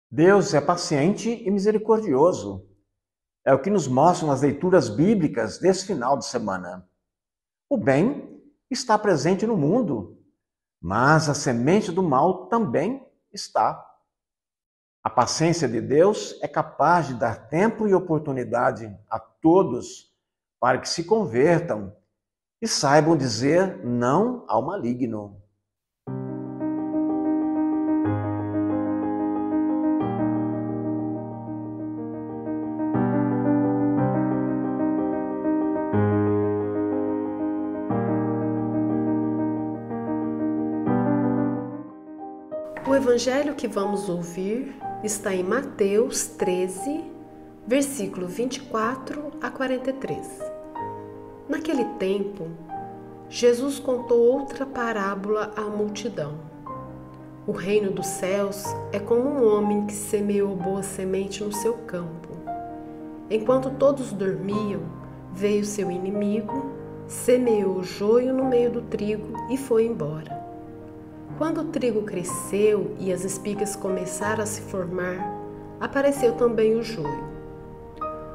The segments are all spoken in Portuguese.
Deus é paciente e misericordioso. É o que nos mostram as leituras bíblicas desse final de semana. O bem está presente no mundo, mas a semente do mal também está. A paciência de Deus é capaz de dar tempo e oportunidade a todos para que se convertam e saibam dizer não ao maligno. O evangelho que vamos ouvir está em Mateus 13, versículo 24 a 43. Naquele tempo, Jesus contou outra parábola à multidão. O reino dos céus é como um homem que semeou boa semente no seu campo. Enquanto todos dormiam, veio seu inimigo, semeou o joio no meio do trigo e foi embora. Quando o trigo cresceu e as espigas começaram a se formar, apareceu também o joio.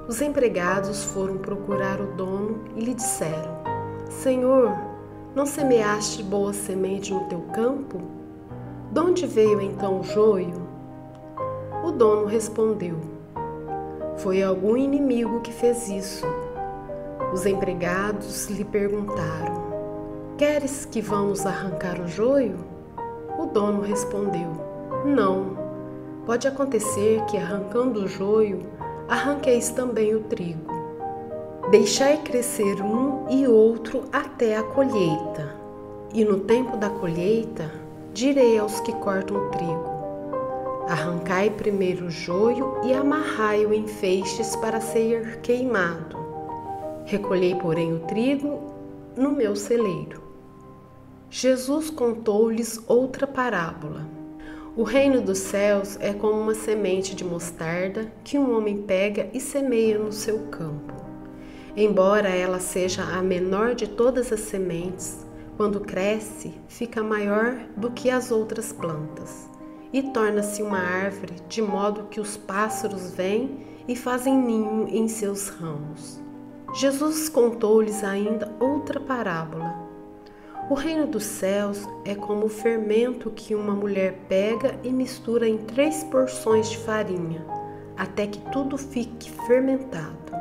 Os empregados foram procurar o dono e lhe disseram: Senhor, não semeaste boa semente no teu campo? De onde veio então o joio? O dono respondeu: Foi algum inimigo que fez isso. Os empregados lhe perguntaram: Queres que vamos arrancar o joio? O dono respondeu: Não, pode acontecer que arrancando o joio, arranqueis também o trigo. Deixai crescer um e outro até a colheita. E no tempo da colheita, direi aos que cortam o trigo: Arrancai primeiro o joio e amarrai-o em feixes para ser queimado. Recolhei, porém, o trigo no meu celeiro. Jesus contou-lhes outra parábola. O reino dos céus é como uma semente de mostarda que um homem pega e semeia no seu campo. Embora ela seja a menor de todas as sementes, quando cresce, fica maior do que as outras plantas e torna-se uma árvore, de modo que os pássaros vêm e fazem ninho em seus ramos. Jesus contou-lhes ainda outra parábola. O reino dos céus é como o fermento que uma mulher pega e mistura em 3 porções de farinha, até que tudo fique fermentado.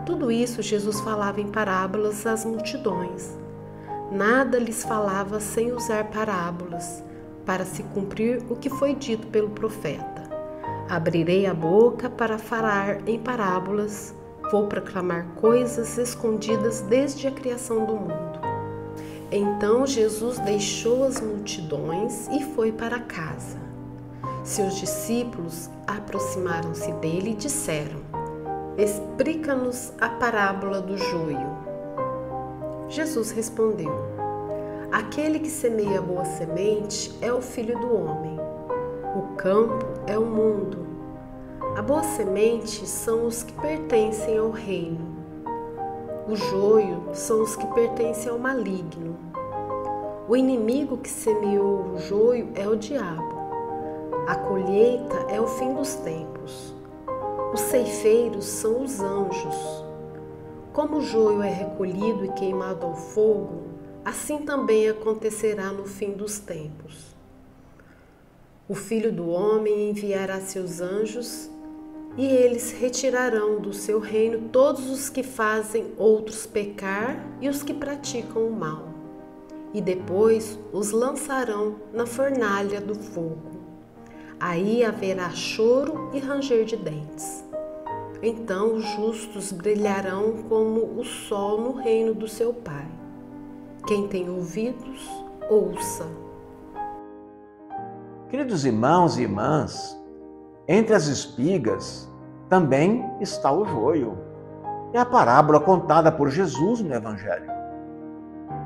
Tudo isso Jesus falava em parábolas às multidões. Nada lhes falava sem usar parábolas, para se cumprir o que foi dito pelo profeta. Abrirei a boca para falar em parábolas, vou proclamar coisas escondidas desde a criação do mundo. Então Jesus deixou as multidões e foi para casa. Seus discípulos aproximaram-se dele e disseram: Explica-nos a parábola do joio. Jesus respondeu: Aquele que semeia boa semente é o Filho do Homem. O campo é o mundo. A boa semente são os que pertencem ao reino. O joio são os que pertencem ao maligno. O inimigo que semeou o joio é o diabo. A colheita é o fim dos tempos. Os ceifeiros são os anjos. Como o joio é recolhido e queimado ao fogo, assim também acontecerá no fim dos tempos. O Filho do Homem enviará seus anjos e eles retirarão do seu reino todos os que fazem outros pecar e os que praticam o mal, e depois os lançarão na fornalha do fogo. Aí haverá choro e ranger de dentes. Então os justos brilharão como o sol no reino do seu Pai. Quem tem ouvidos, ouça. Queridos irmãos e irmãs, entre as espigas também está o joio. É a parábola contada por Jesus no Evangelho.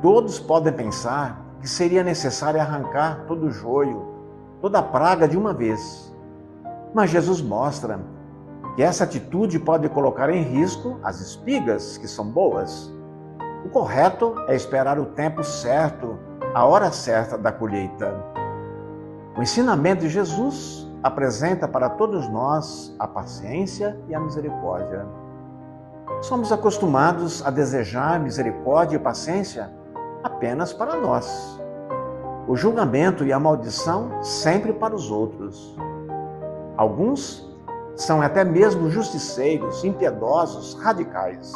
Todos podem pensar que seria necessário arrancar todo o joio, toda a praga de uma vez. Mas Jesus mostra que essa atitude pode colocar em risco as espigas, que são boas. O correto é esperar o tempo certo, a hora certa da colheita. O ensinamento de Jesus apresenta para todos nós a paciência e a misericórdia. Somos acostumados a desejar misericórdia e paciência apenas para nós. O julgamento e a maldição sempre para os outros. Alguns são até mesmo justiceiros, impiedosos, radicais.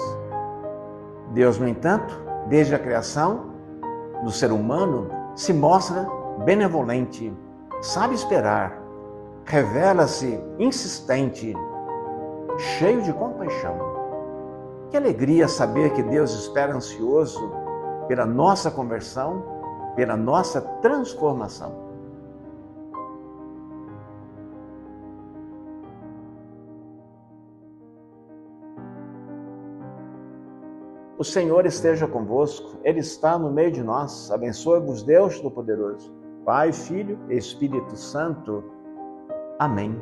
Deus, no entanto, desde a criação do ser humano, se mostra benevolente, sabe esperar, revela-se insistente, cheio de compaixão. Que alegria saber que Deus espera ansioso pela nossa conversão, pela nossa transformação. O Senhor esteja convosco, Ele está no meio de nós. Abençoe-vos Deus Todo-Poderoso, Pai, Filho e Espírito Santo. Amém.